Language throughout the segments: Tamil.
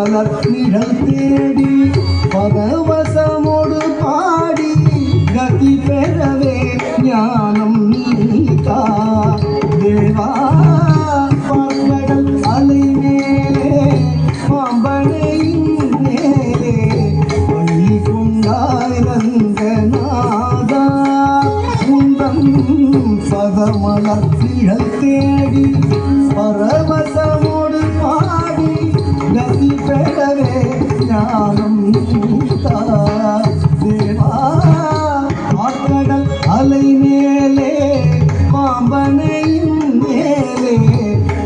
பதமலர் நிழல் தேடி பரவசமோடு பாடி கதி பெறவே ஞானம் நீக்கா தேவா பாக்கடல் அலை மேலே பாம்பனையின் மேலே பள்ளி கொண்டாய் ரங்கநாதா உந்தன் பதமலர் நிழல் தேடி பரவசமோடு பாடி கதி பெறவே ஞானம் நீக்கா தேவா பாக்கடல் அலை மேலே பாம்பனையின் மேலே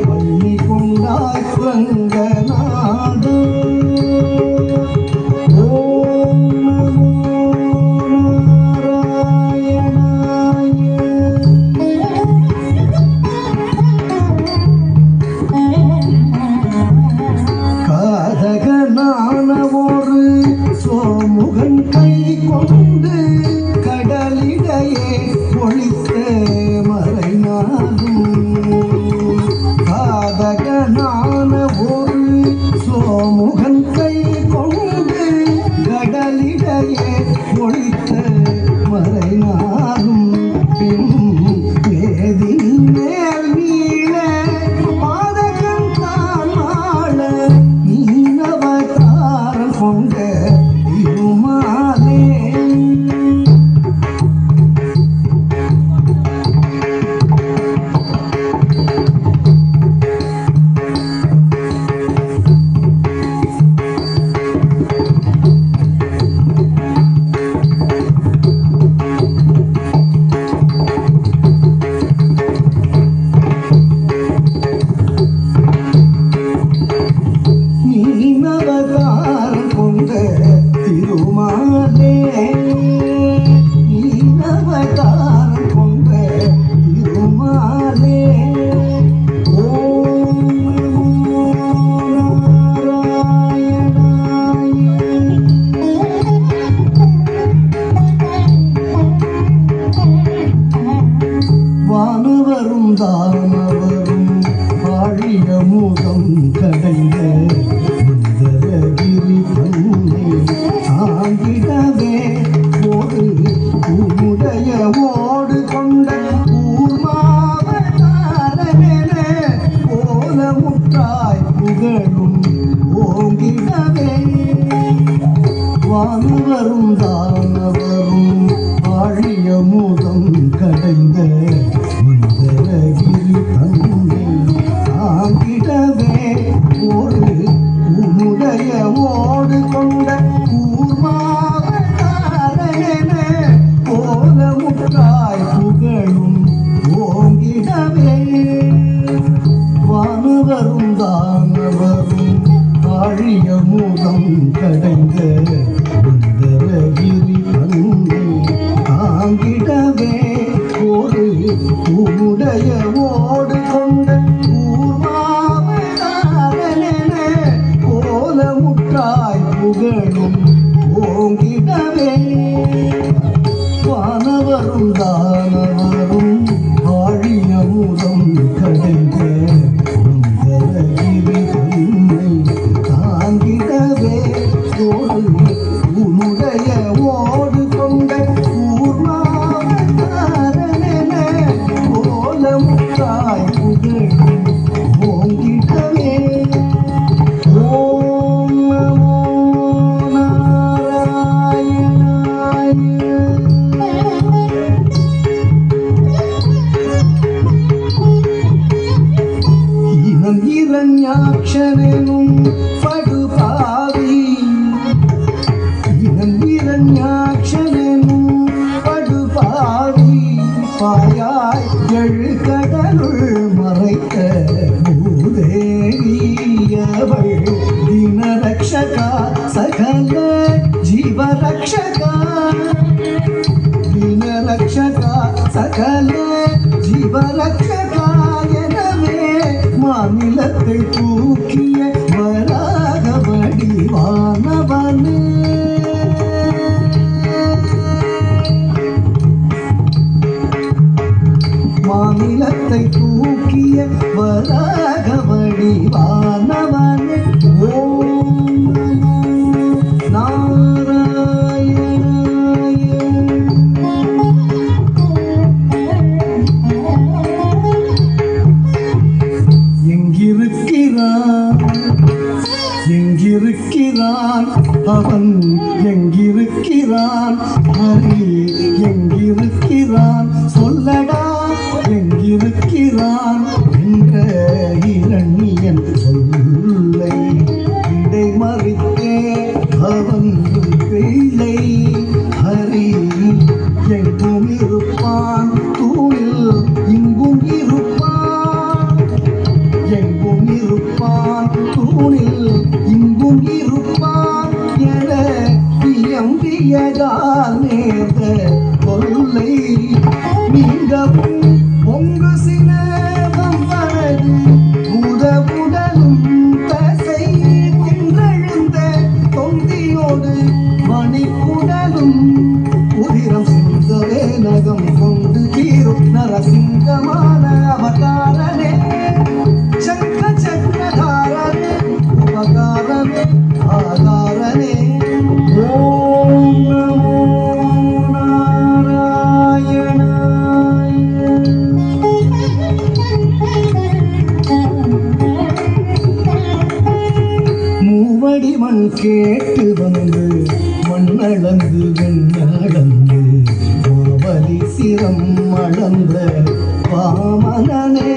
பள்ளி கொண்டாய் ரங்கநாதா ஓம் நமோ காதகனான ஒரு சோமுகன் கை கொண்டு கடலிடையே ஒளித்த மறைநாடும் காதகனான ஒரு சோமுகன் கை கொண்டு கடலிடையே ஒளித்த மறைநாடும் பின் வேதின் மேல் நீள பாதகன் தான் ஆள நீனவதாரம் கொண்ட திருமாலே நீனவதாரம் கொண்ட திருமாலே நீனவதாரம் கொண்ட திருமாலே ஓம் நமோ வானவரும் தானவரும் வாழிய மூகம் கடைந்த கிரி தன்னை தாங்கிடவே ஒரு உடைய ஓடு கொண்ட ஊர்மாவதாரமென கோலமுற்றாய் புகழும் ஓங்கிடவே வானவரும் தானவரும் ஆழிய மூதம் கடைந்த கிரி தன்னை தாங்கிடவே ஒரு உன்னுடைய ஓடு கொண்ட ஊர்மாவதாரமென கோலமுற்றாய் புகழும் ஓங்கிடவே வானவரும் தானவரும் ஆழிய மூதம் கடைந்த கிரி தன்னை தாங்கிடவே ஒரு உன்னுடைய ஓடு கொண்ட ஊர்மாவதாரமென கோலமுற்றாய் புகழும் ஓங்கிடவே வானவரும் தானவரும் ஆழிய மூதம் கடைந்த கிரி தன்னை தாங்கிடவே ஒரு உன்னுடைய ஓடு கொண்ட ஊர்மாவதாரமென கோலமுற்றாய் புகழும் ஓங்கிடவே ஓம் நமோ நாராயணாய ஈனம் இரண்யாட்சரனும் படுபாவி ஈனம் இரண்யாட்சரனும் படுபாவி பாயாய் எழுகடலுள் மறைத்த பூதேவியவள் தினரக்ஷகா சகல ஜீவரக்ஷகா தினரக்ஷகா சகல ஜீவரக்ஷகா எனவே மாநிலத்தை தூக்கிய வராக வடிவானவனே மாநிலத்தை தூக்கிய வராக வடிவானவனே ஓம் எங்கிருக்கிறான் அவன், எங்கிருக்கிறான் ஹரி, எங்கிருக்கிறான் சொல்லடா, எங்கிருக்கிறான் என்ற இரணியன் சொல்லை இடைமறித்தே அவன் பிள்ளை ஹரி. எங்கும் இருப்பான் தூணில் இங்கும் இருப்பான், எங்கும் இருப்பான் தூணில் இங்கும் இருப்பான் என இயம்பியதால் நேர்ந்த கொல்லை நீங்கவும் பொங்கு சினவம் வரது உதவுடலும் தசை தின்றெழுந்த தொந்தியோடு மணிக்குடலும் உதிரம் சிந்தவே நகம் கொண்டு தீரும் நரசிங்கமான அவதாரனே சக்கர சக்கரதாரனே உபகாரமே ஆதாரனே. ஓம் நமோ நாராயணாய. மூவடி மண் கேட்டு வந்து மண்ணளந்து வெண்ணளந்து மாவலி சிரம் அளந்த வாமனனே.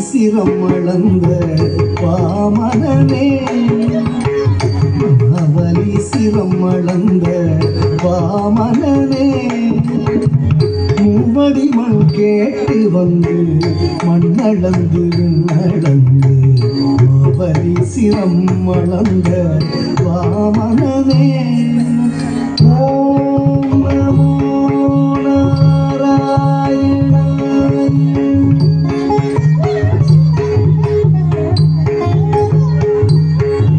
சிரம் அளந்த வாமனனே, அவலி சிரம் அளந்த வாமனனே. மூவடி மண் கேட்டு வந்து மண்ணளந்து விண்ணளந்து அவலி சிரம் அளந்த வாமனனே. ஓம் நமோ நாராயணாய.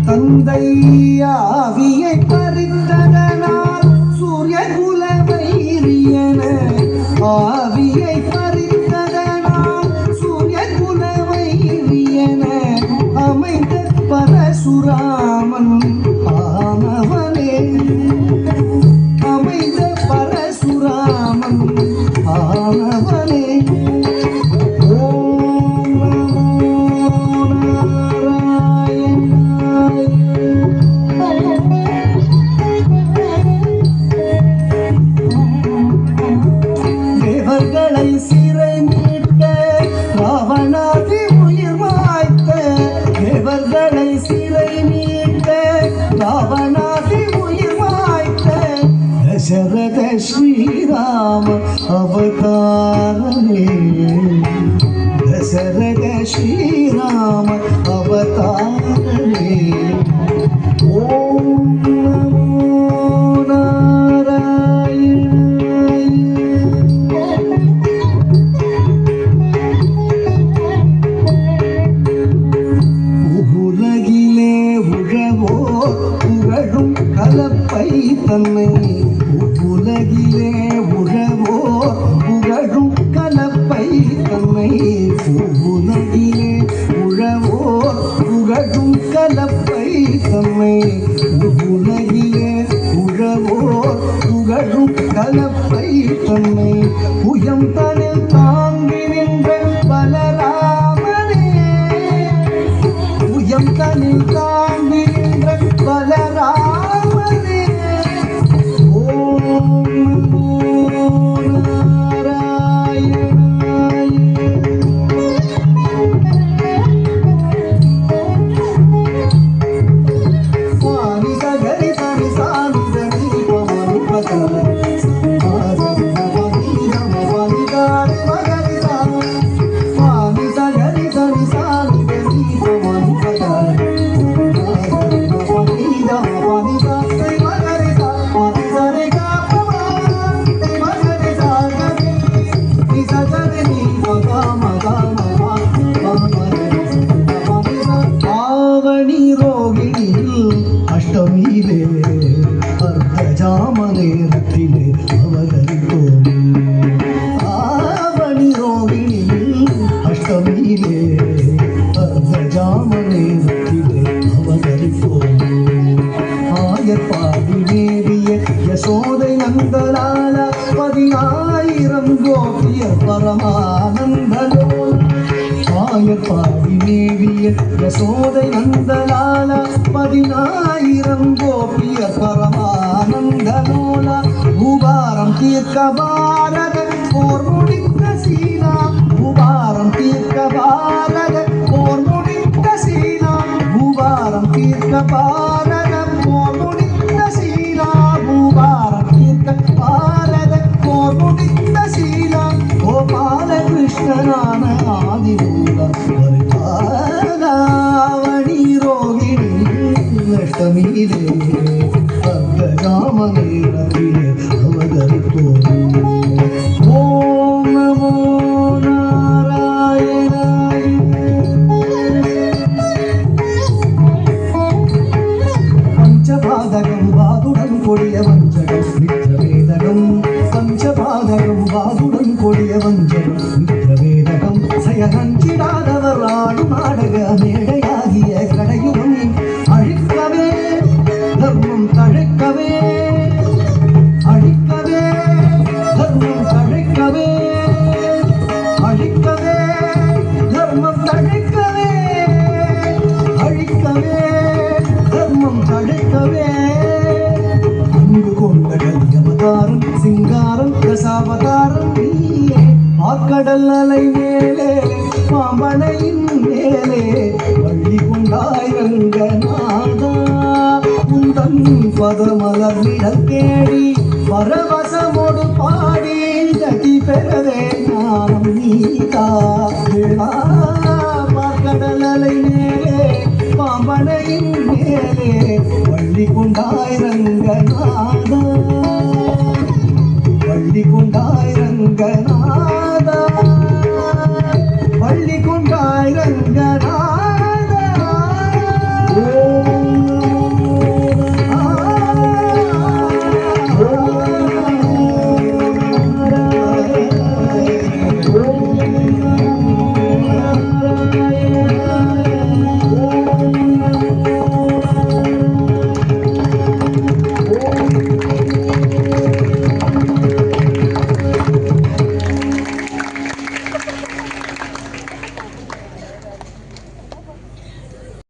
தந்தை ஆவியை பறித்ததனால் சூரிய குல வைரியன, ஆவியை பறித்ததனால் சூரிய குல வைரியன அமைந்த பரசுராமன் ஆனவனே, அமைந்த பரசுராமன் ஆனவனே. தேவர்களை சிறை மீட்ட ராவணாதி உயிர் மாய்த்த, தேவர்களை சிறை மீட்ட ராவணாதி உயிர் மாய்த்த தசரத ஸ்ரீராம அவதாரனே, தசரத ஸ்ரீராம அவதாரனே. ஓம் நமோ நாராயணாய. உலகிலே உழவோ புகழும் கலப்பை தன்னை, உலகிலே உழவோ புகழும் கலப்பை தன்னை, உலகிலே உழவோ புகழும் கலப்பை தன்னை, உலகிலே உழவோ புகழும் கலப்பை தன்னை உயம் தனில் ஆவணி ரோகிணியில் அஷ்டமியிலே அர்த்தஜாம நேரத்திலே அவதரித்தோம். ஆவணி ரோகிணியில் அஷ்டமியிலே அர்த்தஜாம நேரத்திலே அவதரித்தோம். ஆயப்பாடி மேவிய யசோதை நந்தலால 10,000 கோபியர் பரமானந்தலோல. ஆயப்பாடி மேவிய யசோதை நந்தலால 10,000 கோபியர் பரமானந்தலோல. உபாரம் தீர்க்க பாரத போர் முடித்த சீலா. உபாரம் தீர்க்க பாரத போர் முடித்த சீலா. உபாரம் தீர்க்க பாரத போர் முடித்த சீலா. உபாரம் தீர்க்க பாரத போர் முடித்த சீலா. கோபால கிருஷ்ணனான ஆதிமூலம் ஆவணி ரோகிணி அஷ்டமியிலே அர்த்தஜாம நேரத்திலே அவதரித்தோம். ஓம் நமோ நாராயணாய. பஞ்சபாதகம் வாதுடன் கொடிய வஞ்சகம் மித்ரவேதகம். பஞ்சபாதகம் வாதுடன் கொடிய வஞ்சகம் மித்ரவேதகம். செயலஞ்சிடாதவர் ஆடும் நாடக மேடையாகிய கடையுகம் அழிக்கவே தர்மம் தழைக்கவே. அழிக்கவே தர்மம் தழைக்கவே. அழிக்கவே தர்மம் தழைக்கவே. அழிக்கவே தர்மம் தழைக்கவே. அன்பு கொண்ட கலியவதாரம் சிங்காரம் தசாவதாரம் நீயே. ஆக்கடல் அலை மேலே பாம்பனையின் மேலே வள்ளி கொண்டாய் ரங்கநாதா. உந்தன் பதமலர் நிழல் தேடி பரவசமோடு பாடி கதி பெறவே ஞானம் நீதா. ஆக்கடல் அலை மேலே பாம்பனையின் மேலே வள்ளி கொண்டாய் ரங்கநாதா. வள்ளி கொண்டாய் ரங்கநாதா.